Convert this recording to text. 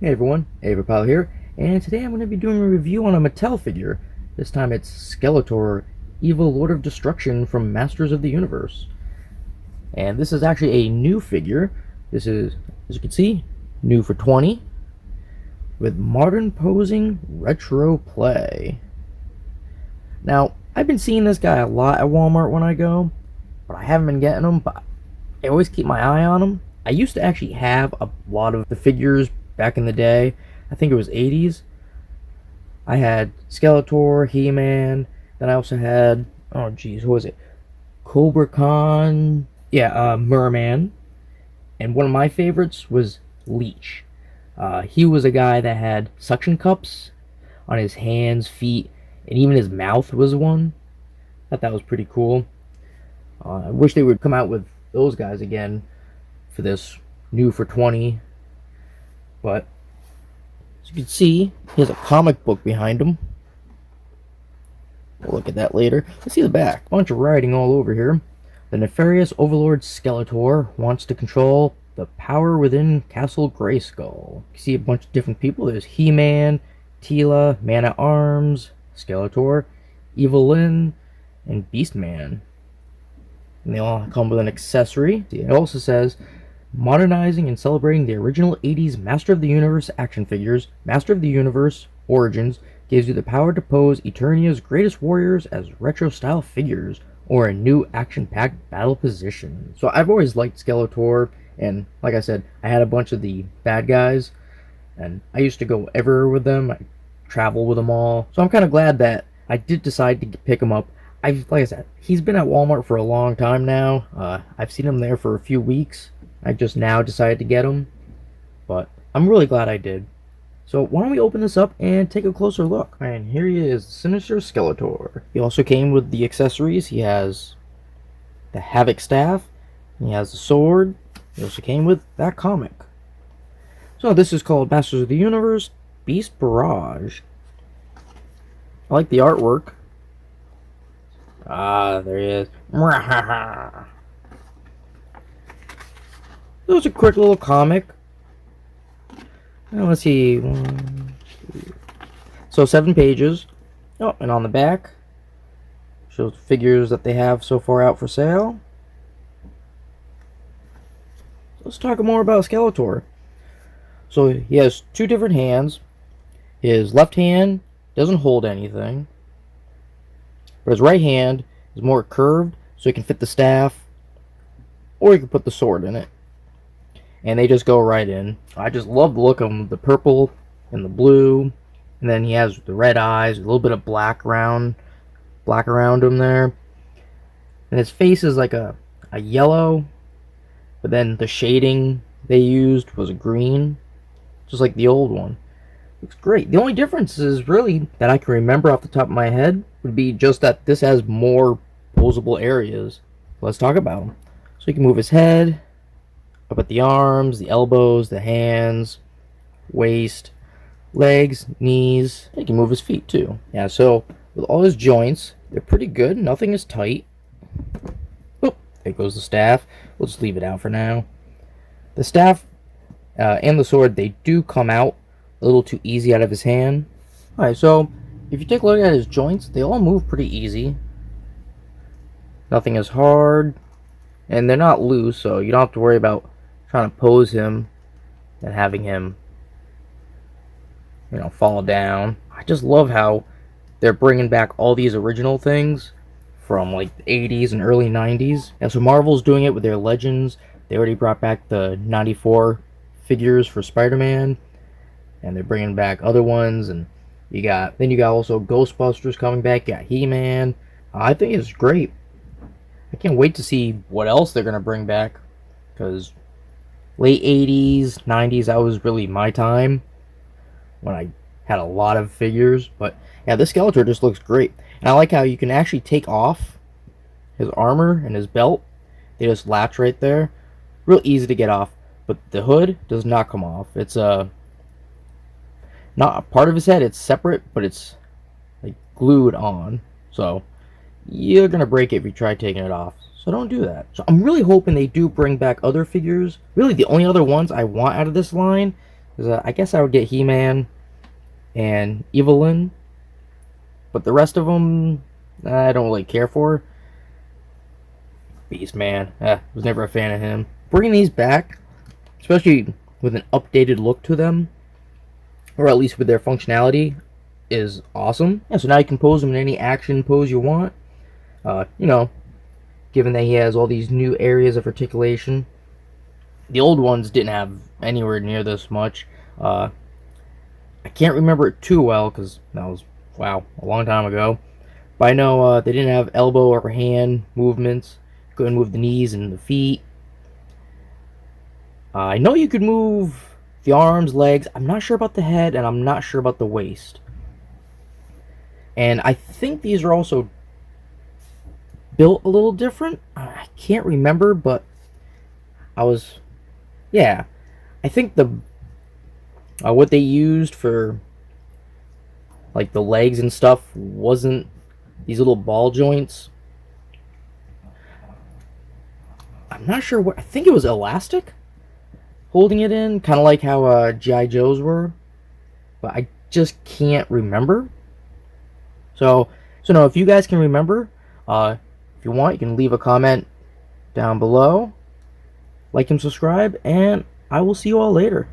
Hey everyone, Pal here, and today I'm going to be doing a review on a Mattel figure. This time it's Skeletor, Evil Lord of Destruction from Masters of the Universe. And this is actually a new figure. This is, as you can see, new for 20, with modern posing retro play. Now, I've been seeing this guy a lot at Walmart when I go, but I haven't been getting him, but I always keep my eye on him. I used to actually have a lot of the figures back in the day. I think it was 80s. I had Skeletor, He-Man, then I also had, oh geez, who was it? Cobra Khan, yeah, Merman, and one of my favorites was Leech. He was a guy that had suction cups on his hands, feet, and even his mouth was one. I thought that was pretty cool. I wish they would come out with those guys again for this new for 20. But as you can see, he has a comic book behind him. We'll look at that later. Let's see the back. Bunch of writing all over here. The nefarious overlord Skeletor wants to control the power within Castle Grayskull. You see a bunch of different people. There's He-Man, Teela, Man-at-Arms, Skeletor, Evelyn, and Beastman. And they all come with an accessory. It also says, modernizing and celebrating the original 80s Master of the Universe action figures, Master of the Universe Origins gives you the power to pose Eternia's greatest warriors as retro-style figures or in new action-packed battle positions. So I've always liked Skeletor, and like I said, I had a bunch of the bad guys, and I used to go everywhere with them. I travel with them all. So I'm kind of glad that I did decide to pick him up. Like I said, he's been at Walmart for a long time now. I've seen him there for a few weeks. I just now decided to get him, but I'm really glad I did. So why don't we open this up and take a closer look. And here he is, Sinister Skeletor. He also came with the accessories. He has the Havoc staff, he has the sword. He also came with that comic. So this is called Masters of the Universe Beast Barrage. I like the artwork. Ah, there he is. It was a quick little comic. Now, let's see. 7 pages. Oh, and on the back, shows figures that they have so far out for sale. Let's talk more about Skeletor. So he has 2 different hands. His left hand doesn't hold anything, but his right hand is more curved, so he can fit the staff, or you can put the sword in it. And they just go right in. I just love the look of him, the purple and the blue, and then he has the red eyes, a little bit of black around him there, and his face is like a yellow, but then the shading they used was a green, just like the old one. Looks great. The only difference is really that I can remember off the top of my head would be just that this has more posable areas. Let's talk about him. So you can move his head, up at the arms, the elbows, the hands, waist, legs, knees. You can move his feet too. Yeah, so with all his joints, they're pretty good. Nothing is tight. Oh, there goes the staff. We'll just leave it out for now. The staff and the sword, they do come out a little too easy out of his hand. Alright, so if you take a look at his joints, they all move pretty easy. Nothing is hard, and they're not loose, so you don't have to worry about trying to pose him and having him, fall down. I just love how they're bringing back all these original things from like the 80s and early 90s. And so Marvel's doing it with their Legends. They already brought back the 94 figures for Spider-Man, and they're bringing back other ones, and you got also Ghostbusters coming back. You got He-Man. I think it's great. I can't wait to see what else they're gonna bring back, because late 80s, 90s, that was really my time when I had a lot of figures. But yeah, this Skeletor just looks great, and I like how you can actually take off his armor and his belt. They just latch right there, real easy to get off. But the hood does not come off. It's not a part of his head, it's separate, but it's like glued on, so you're gonna break it if you try taking it off. So don't do that. So I'm really hoping they do bring back other figures. Really, the only other ones I want out of this line 'Cause, I guess I would get He-Man and Evelyn, but the rest of them I don't really care for. Beastman, was never a fan of him. Bringing these back, especially with an updated look to them, or at least with their functionality, is awesome. Yeah, so now you can pose him in any action pose you want. You know, given that he has all these new areas of articulation. The old ones didn't have anywhere near this much. I can't remember it too well because that was, wow, a long time ago. But I know they didn't have elbow or hand movements. Couldn't move the knees and the feet. I know you could move the arms, legs. I'm not sure about the head, and I'm not sure about the waist. And I think these are also built a little different. I can't remember, but yeah. I think what they used for like the legs and stuff wasn't these little ball joints. I'm not sure what. I think it was elastic holding it in, kind of like how G.I. Joe's were, but I just can't remember. So no, if you guys can remember, if you want, you can leave a comment down below, like and subscribe, and I will see you all later.